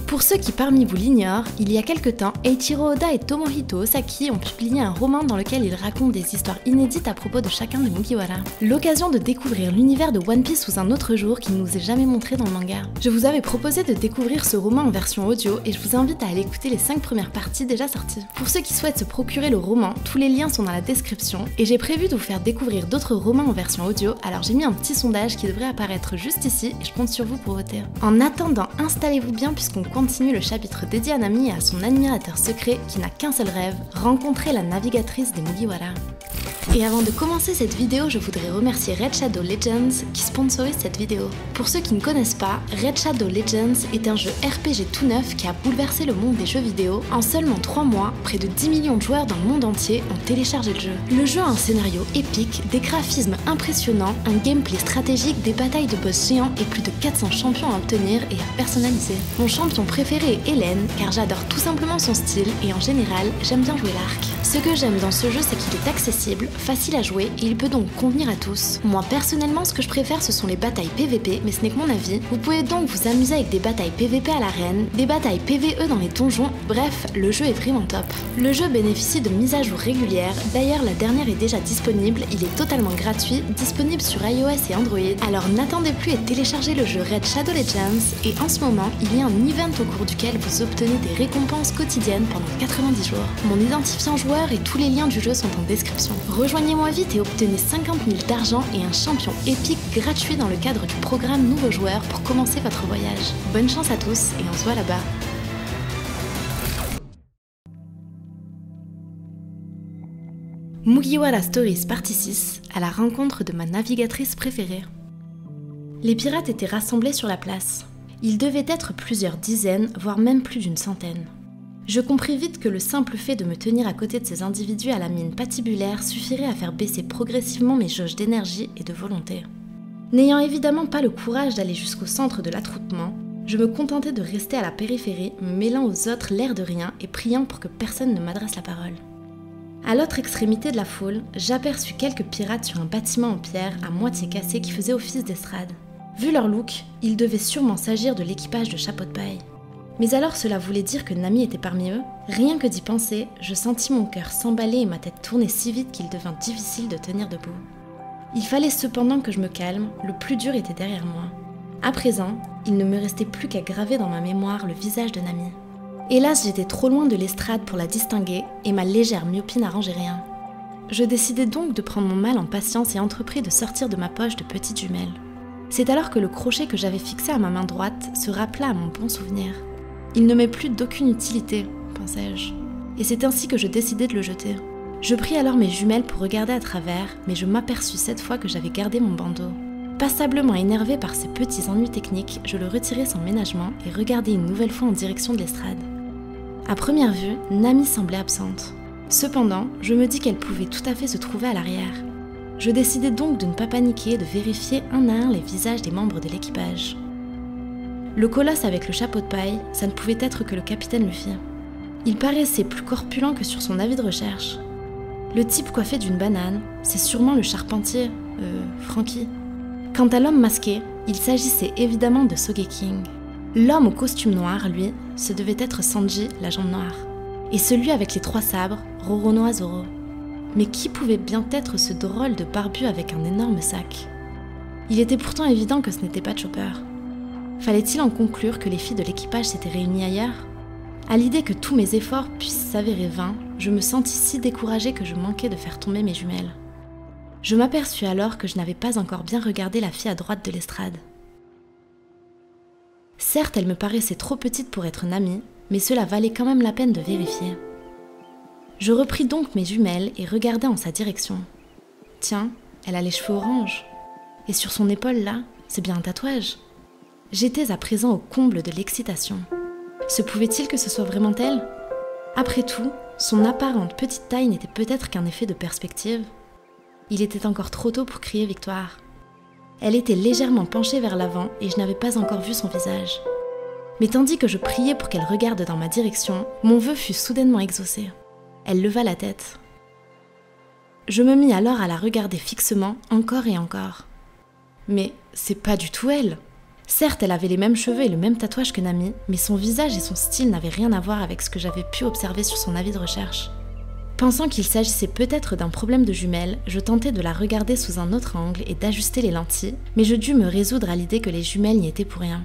Pour ceux qui parmi vous l'ignorent, il y a quelque temps, Eiichiro Oda et Tomohito Osaki ont publié un roman dans lequel ils racontent des histoires inédites à propos de chacun des Mugiwara. L'occasion de découvrir l'univers de One Piece sous un autre jour qui ne nous est jamais montré dans le manga. Je vous avais proposé de découvrir ce roman en version audio et je vous invite à aller écouter les 5 premières parties déjà sorties. Pour ceux qui souhaitent se procurer le roman, tous les liens sont dans la description et j'ai prévu de vous faire découvrir d'autres romans en version audio, alors j'ai mis un petit sondage qui devrait apparaître juste ici et je compte sur vous pour voter. En attendant, installez-vous bien puisqu'on continue le chapitre dédié à Nami et à son admirateur secret qui n'a qu'un seul rêve, rencontrer la navigatrice des Mugiwara. Et avant de commencer cette vidéo, je voudrais remercier Red Shadow Legends qui sponsorise cette vidéo. Pour ceux qui ne connaissent pas, Red Shadow Legends est un jeu RPG tout neuf qui a bouleversé le monde des jeux vidéo. En seulement 3 mois, près de 10 millions de joueurs dans le monde entier ont téléchargé le jeu. Le jeu a un scénario épique, des graphismes impressionnants, un gameplay stratégique, des batailles de boss géants et plus de 400 champions à obtenir et à personnaliser. Mon champion préféré est Hélène, car j'adore tout simplement son style et en général, j'aime bien jouer l'arc. Ce que j'aime dans ce jeu, c'est qu'il est accessible, facile à jouer et il peut donc convenir à tous. Moi personnellement, ce que je préfère ce sont les batailles PVP, mais ce n'est que mon avis. Vous pouvez donc vous amuser avec des batailles PVP à l'arène, des batailles PVE dans les donjons, bref, le jeu est vraiment top. Le jeu bénéficie de mises à jour régulières, d'ailleurs la dernière est déjà disponible, il est totalement gratuit, disponible sur iOS et Android, alors n'attendez plus et téléchargez le jeu Red Shadow Legends et en ce moment, il y a un event au cours duquel vous obtenez des récompenses quotidiennes pendant 90 jours. Mon identifiant joueur et tous les liens du jeu sont en description. Rejoignez-moi vite et obtenez 50 000 d'argent et un champion épique gratuit dans le cadre du programme Nouveau Joueur pour commencer votre voyage. Bonne chance à tous et on se voit là-bas. Mugiwara Stories partie 6, à la rencontre de ma navigatrice préférée. Les pirates étaient rassemblés sur la place. Ils devaient être plusieurs dizaines, voire même plus d'une centaine. Je compris vite que le simple fait de me tenir à côté de ces individus à la mine patibulaire suffirait à faire baisser progressivement mes jauges d'énergie et de volonté. N'ayant évidemment pas le courage d'aller jusqu'au centre de l'attroupement, je me contentais de rester à la périphérie, me mêlant aux autres l'air de rien et priant pour que personne ne m'adresse la parole. À l'autre extrémité de la foule, j'aperçus quelques pirates sur un bâtiment en pierre à moitié cassé qui faisait office d'estrade. Vu leur look, il devait sûrement s'agir de l'équipage de Chapeau de Paille. Mais alors cela voulait dire que Nami était parmi eux? Rien que d'y penser, je sentis mon cœur s'emballer et ma tête tourner si vite qu'il devint difficile de tenir debout. Il fallait cependant que je me calme, le plus dur était derrière moi. À présent, il ne me restait plus qu'à graver dans ma mémoire le visage de Nami. Hélas, j'étais trop loin de l'estrade pour la distinguer et ma légère myopie n'arrangeait rien. Je décidai donc de prendre mon mal en patience et entrepris de sortir de ma poche de petites jumelles. C'est alors que le crochet que j'avais fixé à ma main droite se rappela à mon bon souvenir. Il ne m'est plus d'aucune utilité, pensai-je. Et c'est ainsi que je décidai de le jeter. Je pris alors mes jumelles pour regarder à travers, mais je m'aperçus cette fois que j'avais gardé mon bandeau. Passablement énervé par ces petits ennuis techniques, je le retirai sans ménagement et regardai une nouvelle fois en direction de l'estrade. À première vue, Nami semblait absente. Cependant, je me dis qu'elle pouvait tout à fait se trouver à l'arrière. Je décidai donc de ne pas paniquer et de vérifier un à un les visages des membres de l'équipage. Le colosse avec le chapeau de paille, ça ne pouvait être que le capitaine Luffy. Il paraissait plus corpulent que sur son avis de recherche. Le type coiffé d'une banane, c'est sûrement le charpentier, Franky. Quant à l'homme masqué, il s'agissait évidemment de Sogeking. L'homme au costume noir, lui, ce devait être Sanji, la jambe noire. Et celui avec les 3 sabres, Roronoa Zoro. Mais qui pouvait bien être ce drôle de barbu avec un énorme sac? Il était pourtant évident que ce n'était pas Chopper. Fallait-il en conclure que les filles de l'équipage s'étaient réunies ailleurs? À l'idée que tous mes efforts puissent s'avérer vains, je me sentis si découragée que je manquais de faire tomber mes jumelles. Je m'aperçus alors que je n'avais pas encore bien regardé la fille à droite de l'estrade. Certes, elle me paraissait trop petite pour être Nami, mais cela valait quand même la peine de vérifier. Je repris donc mes jumelles et regardai en sa direction. Tiens, elle a les cheveux orange. Et sur son épaule là, c'est bien un tatouage. J'étais à présent au comble de l'excitation. Se pouvait-il que ce soit vraiment elle? Après tout, son apparente petite taille n'était peut-être qu'un effet de perspective. Il était encore trop tôt pour crier victoire. Elle était légèrement penchée vers l'avant et je n'avais pas encore vu son visage. Mais tandis que je priais pour qu'elle regarde dans ma direction, mon vœu fut soudainement exaucé. Elle leva la tête. Je me mis alors à la regarder fixement, encore et encore. Mais c'est pas du tout elle. Certes, elle avait les mêmes cheveux et le même tatouage que Nami, mais son visage et son style n'avaient rien à voir avec ce que j'avais pu observer sur son avis de recherche. Pensant qu'il s'agissait peut-être d'un problème de jumelles, je tentais de la regarder sous un autre angle et d'ajuster les lentilles, mais je dus me résoudre à l'idée que les jumelles n'y étaient pour rien.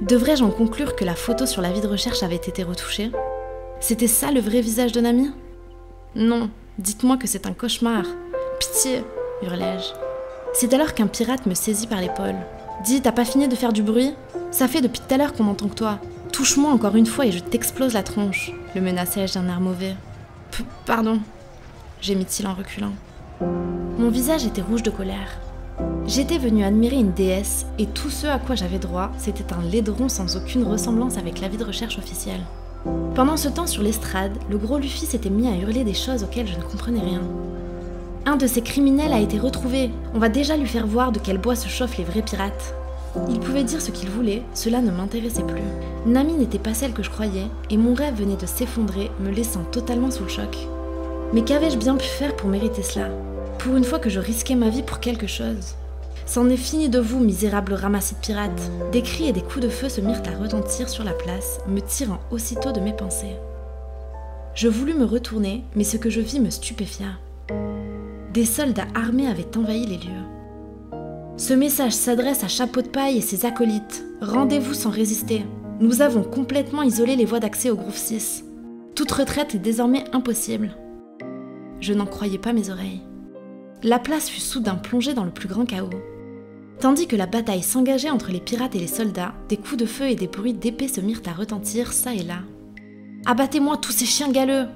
Devrais-je en conclure que la photo sur l'avis de recherche avait été retouchée? C'était ça le vrai visage de Nami? Non, dites-moi que c'est un cauchemar. Pitié, hurlai-je. C'est alors qu'un pirate me saisit par l'épaule. Dis, t'as pas fini de faire du bruit? Ça fait depuis tout à l'heure qu'on n'entend que toi. Touche-moi encore une fois et je t'explose la tronche, le menaçai-je d'un air mauvais. Pardon, gémit-il en reculant. Mon visage était rouge de colère. J'étais venue admirer une déesse et tout ce à quoi j'avais droit, c'était un laideron sans aucune ressemblance avec l'avis de recherche officiel. Pendant ce temps, sur l'estrade, le gros Luffy s'était mis à hurler des choses auxquelles je ne comprenais rien. Un de ces criminels a été retrouvé. On va déjà lui faire voir de quel bois se chauffent les vrais pirates. Il pouvait dire ce qu'il voulait, cela ne m'intéressait plus. Nami n'était pas celle que je croyais, et mon rêve venait de s'effondrer, me laissant totalement sous le choc. Mais qu'avais-je bien pu faire pour mériter cela? Pour une fois que je risquais ma vie pour quelque chose. C'en est fini de vous, misérable ramassis de pirates. Des cris et des coups de feu se mirent à retentir sur la place, me tirant aussitôt de mes pensées. Je voulus me retourner, mais ce que je vis me stupéfia. Des soldats armés avaient envahi les lieux. Ce message s'adresse à Chapeau de Paille et ses acolytes. Rendez-vous sans résister. Nous avons complètement isolé les voies d'accès au Groove 6. Toute retraite est désormais impossible. Je n'en croyais pas mes oreilles. La place fut soudain plongée dans le plus grand chaos. Tandis que la bataille s'engageait entre les pirates et les soldats, des coups de feu et des bruits d'épée se mirent à retentir çà et là. « Abattez-moi tous ces chiens galeux !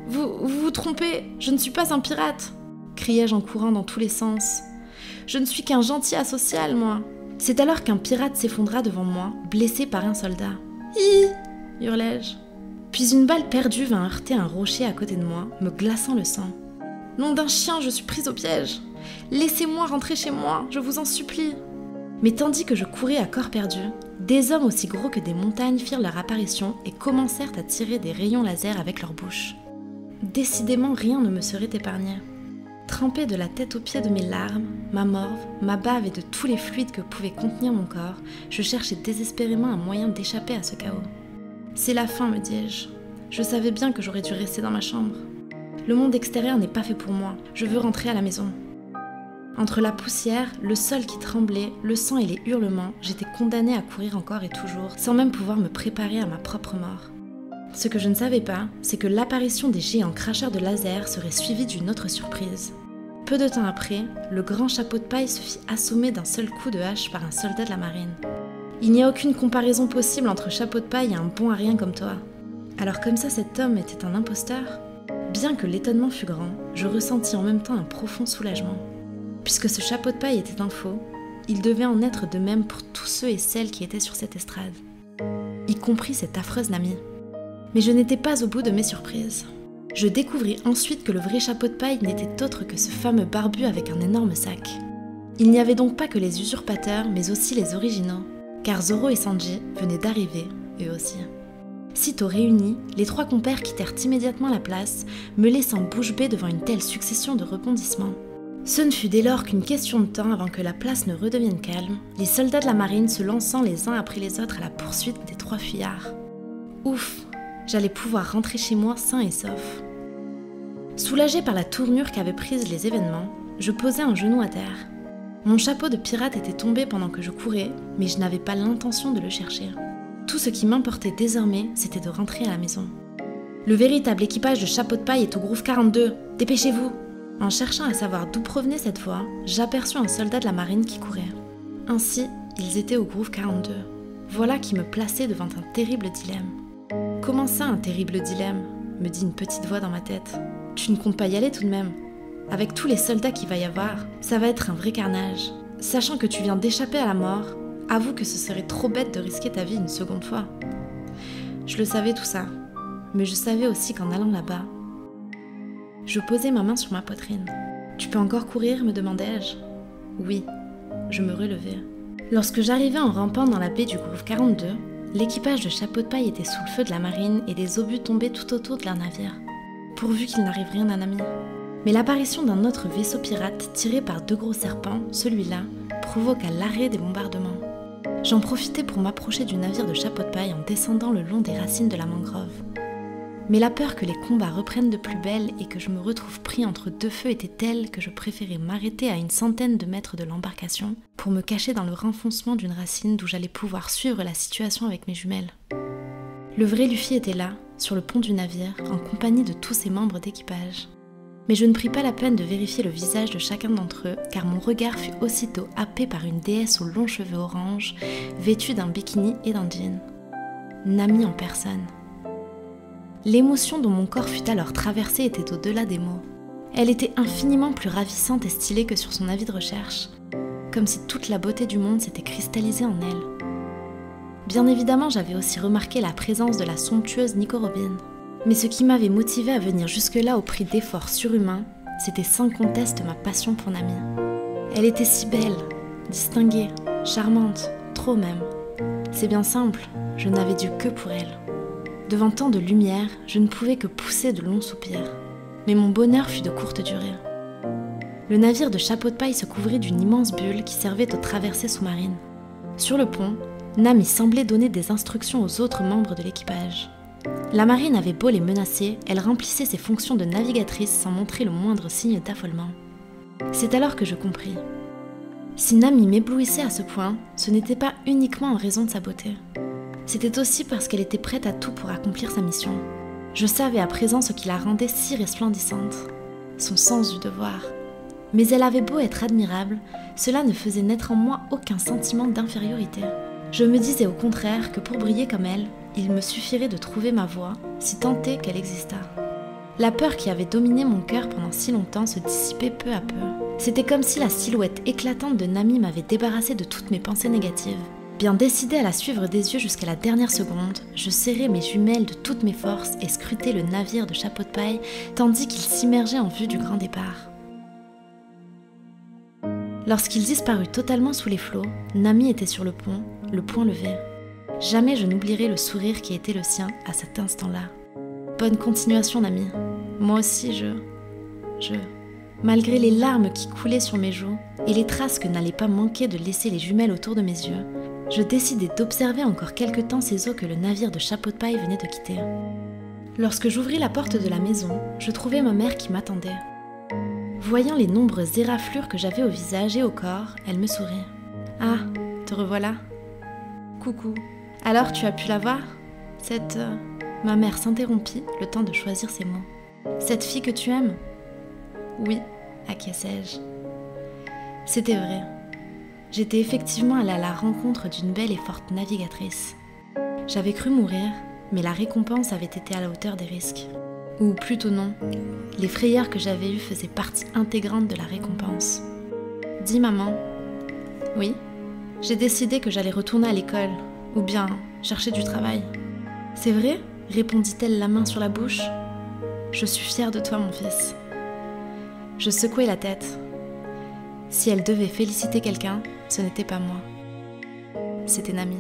Vous vous trompez, je ne suis pas un pirate !» criai-je en courant dans tous les sens. « Je ne suis qu'un gentil asocial, moi !» C'est alors qu'un pirate s'effondra devant moi, blessé par un soldat. « Hi !» hurlai-je. Puis une balle perdue vint heurter un rocher à côté de moi, me glaçant le sang. « Nom d'un chien, je suis prise au piège ! Laissez-moi rentrer chez moi, je vous en supplie !» Mais tandis que je courais à corps perdu, des hommes aussi gros que des montagnes firent leur apparition et commencèrent à tirer des rayons laser avec leur bouche. Décidément, rien ne me serait épargné. Trempée de la tête aux pieds de mes larmes, ma morve, ma bave et de tous les fluides que pouvait contenir mon corps, je cherchais désespérément un moyen d'échapper à ce chaos. « C'est la fin, me dis-je. Je savais bien que j'aurais dû rester dans ma chambre. Le monde extérieur n'est pas fait pour moi, je veux rentrer à la maison. » Entre la poussière, le sol qui tremblait, le sang et les hurlements, j'étais condamnée à courir encore et toujours, sans même pouvoir me préparer à ma propre mort. Ce que je ne savais pas, c'est que l'apparition des géants cracheurs de laser serait suivie d'une autre surprise. Peu de temps après, le grand Chapeau de Paille se fit assommer d'un seul coup de hache par un soldat de la marine. Il n'y a aucune comparaison possible entre Chapeau de Paille et un bon à rien comme toi. Alors comme ça cet homme était un imposteur? Bien que l'étonnement fût grand, je ressentis en même temps un profond soulagement. Puisque ce Chapeau de Paille était un faux, il devait en être de même pour tous ceux et celles qui étaient sur cette estrade. Y compris cette affreuse Nami. Mais je n'étais pas au bout de mes surprises. Je découvris ensuite que le vrai Chapeau de Paille n'était autre que ce fameux barbu avec un énorme sac. Il n'y avait donc pas que les usurpateurs, mais aussi les originaux, car Zoro et Sanji venaient d'arriver, eux aussi. Sitôt réunis, les trois compères quittèrent immédiatement la place, me laissant bouche bée devant une telle succession de rebondissements. Ce ne fut dès lors qu'une question de temps avant que la place ne redevienne calme, les soldats de la marine se lançant les uns après les autres à la poursuite des trois fuyards. Ouf, j'allais pouvoir rentrer chez moi sain et sauf. Soulagée par la tournure qu'avaient prise les événements, je posai un genou à terre. Mon chapeau de pirate était tombé pendant que je courais, mais je n'avais pas l'intention de le chercher. Tout ce qui m'importait désormais, c'était de rentrer à la maison. Le véritable équipage de Chapeau de Paille est au Groove 42, dépêchez-vous! En cherchant à savoir d'où provenait cette voix, j'aperçus un soldat de la marine qui courait. Ainsi, ils étaient au Groove 42. Voilà qui me plaçait devant un terrible dilemme. « Comment ça, un terrible dilemme ?» me dit une petite voix dans ma tête. « Tu ne comptes pas y aller tout de même ? Avec tous les soldats qu'il va y avoir, ça va être un vrai carnage. Sachant que tu viens d'échapper à la mort, avoue que ce serait trop bête de risquer ta vie une seconde fois. » Je le savais tout ça, mais je savais aussi qu'en allant là-bas, je posai ma main sur ma poitrine. « Tu peux encore courir ?» me demandai-je. « Oui. » Je me relevai. Lorsque j'arrivai en rampant dans la baie du Groove 42, l'équipage de Chapeau de Paille était sous le feu de la marine et des obus tombaient tout autour de leur navire. Pourvu qu'il n'arrive rien à Nami. Mais l'apparition d'un autre vaisseau pirate tiré par deux gros serpents, celui-là, provoqua l'arrêt des bombardements. J'en profitais pour m'approcher du navire de chapeau de paille en descendant le long des racines de la mangrove. Mais la peur que les combats reprennent de plus belle et que je me retrouve pris entre deux feux était telle que je préférais m'arrêter à une centaine de mètres de l'embarcation pour me cacher dans le renfoncement d'une racine d'où j'allais pouvoir suivre la situation avec mes jumelles. Le vrai Luffy était là, sur le pont du navire, en compagnie de tous ses membres d'équipage. Mais je ne pris pas la peine de vérifier le visage de chacun d'entre eux, car mon regard fut aussitôt happé par une déesse aux longs cheveux orange, vêtue d'un bikini et d'un jean. Nami en personne. L'émotion dont mon corps fut alors traversé était au-delà des mots. Elle était infiniment plus ravissante et stylée que sur son avis de recherche, comme si toute la beauté du monde s'était cristallisée en elle. Bien évidemment, j'avais aussi remarqué la présence de la somptueuse Nico Robin. Mais ce qui m'avait motivée à venir jusque-là au prix d'efforts surhumains, c'était sans conteste ma passion pour Nami. Elle était si belle, distinguée, charmante, trop même. C'est bien simple, je n'avais d'yeux que pour elle. Devant tant de lumière, je ne pouvais que pousser de longs soupirs. Mais mon bonheur fut de courte durée. Le navire de chapeau de paille se couvrit d'une immense bulle qui servait aux traversées sous-marines. Sur le pont, Nami semblait donner des instructions aux autres membres de l'équipage. La marine avait beau les menacer, elle remplissait ses fonctions de navigatrice sans montrer le moindre signe d'affolement. C'est alors que je compris. Si Nami m'éblouissait à ce point, ce n'était pas uniquement en raison de sa beauté. C'était aussi parce qu'elle était prête à tout pour accomplir sa mission. Je savais à présent ce qui la rendait si resplendissante, son sens du devoir. Mais elle avait beau être admirable, cela ne faisait naître en moi aucun sentiment d'infériorité. Je me disais au contraire que pour briller comme elle, il me suffirait de trouver ma voie, si tant est qu'elle existât. La peur qui avait dominé mon cœur pendant si longtemps se dissipait peu à peu. C'était comme si la silhouette éclatante de Nami m'avait débarrassé de toutes mes pensées négatives. Bien décidée à la suivre des yeux jusqu'à la dernière seconde, je serrais mes jumelles de toutes mes forces et scrutais le navire de chapeau de paille tandis qu'il s'immergeait en vue du grand départ. Lorsqu'il disparut totalement sous les flots, Nami était sur le pont, le poing levé. Jamais je n'oublierai le sourire qui était le sien à cet instant-là. Bonne continuation, Nami. Moi aussi, Malgré les larmes qui coulaient sur mes joues et les traces que n'allaient pas manquer de laisser les jumelles autour de mes yeux, je décidai d'observer encore quelque temps ces eaux que le navire de chapeau de paille venait de quitter. Lorsque j'ouvris la porte de la maison, je trouvai ma mère qui m'attendait. Voyant les nombreuses éraflures que j'avais au visage et au corps, elle me sourit. « Ah, te revoilà. Coucou. Alors, tu as pu la voir ? Ma mère s'interrompit, le temps de choisir ses mots. « Cette fille que tu aimes ?»« Oui, acquiesçai-je. » C'était vrai. J'étais effectivement allée à la rencontre d'une belle et forte navigatrice. J'avais cru mourir, mais la récompense avait été à la hauteur des risques. Ou plutôt non, les frayeurs que j'avais eues faisaient partie intégrante de la récompense. « Dis maman. »« Oui, j'ai décidé que j'allais retourner à l'école, ou bien chercher du travail. »« C'est vrai ?» répondit-elle la main sur la bouche. « Je suis fière de toi, mon fils. » Je secouai la tête. Si elle devait féliciter quelqu'un, ce n'était pas moi. C'était Nami.